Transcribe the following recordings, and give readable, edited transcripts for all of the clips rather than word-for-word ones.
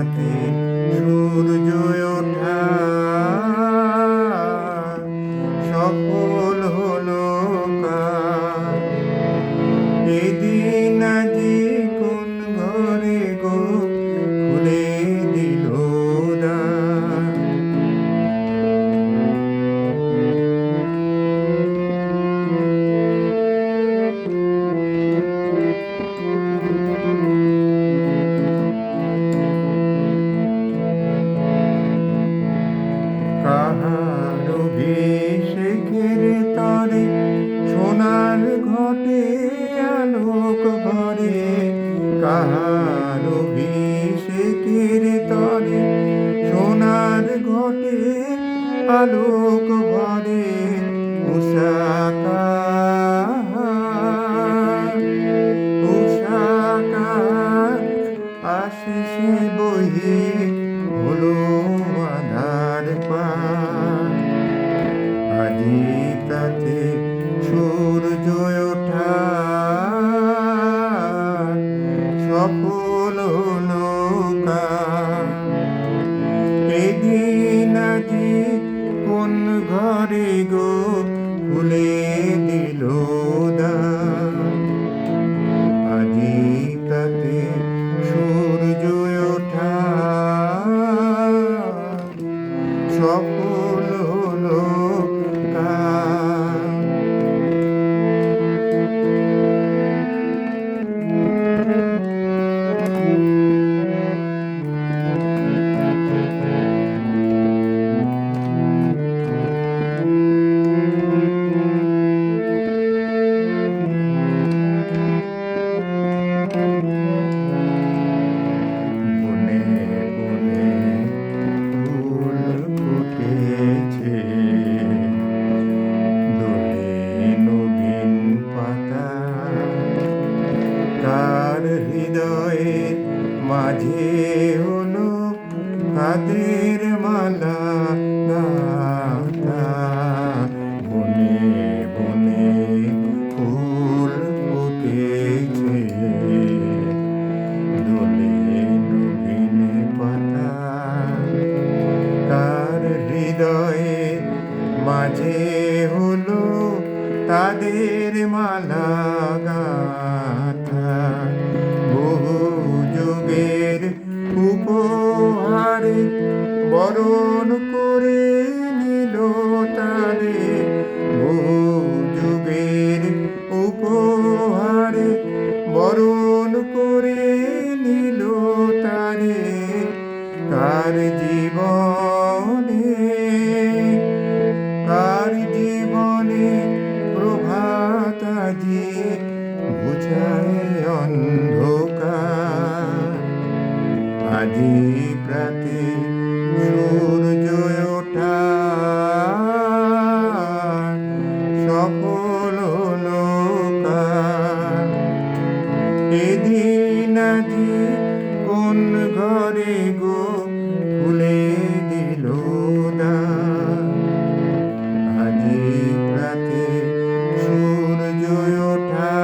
প্রাতে সূর্য ওঠা সফল হলো কাজ। এদিন আজি কোন ঘরে গো খুলে দিল দ্বার। কাহার অভিষেকের তরে সোনার ঘটে আলোক ভরে, কাহার অভিষেকের তরে সোনার ঘটে আলোক ভরে। উষাকার আশিসে বহি হলো আধার পার। আজি প্রাতে সূর্য ওঠা সফল হলো কাজ। এদিন আজি কোন ঘরে গো খুলে দিল দ্বার। আজি প্রাতে সূর্য ওঠা সফল হলো কাজ। বনে বনে ফুল ফুটেছে, দোলে নবীন পাতা। কার হৃদয়ের মাঝে হলো কাদের মালা গাঁথা। বনে বনে ফুল ফুটেছে, দোলে নবীন পাতা। কার হৃদয়ের মাঝে হলো তাদের মালা গাঁথা। বহু যুগের উপহারে বরণ করে নিল তারে। বহু যুগের উপহারে বরণ করে নিল তারে। কার জীবনে প্রভাত আজি বুঝায় অন্ধকার। আজি প্রাতে সূর্য ওঠা সফল হলো কাজ। এদিন আজি কোন ঘরে গো খুলে দিল দ্বার। আজি প্রাতে সূর্য ওঠা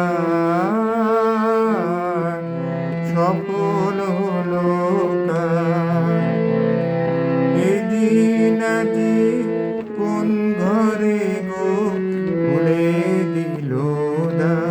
সফল হলো কাজ। এদিন আজি কোন ঘরে গো খুলে দিল দ্বার।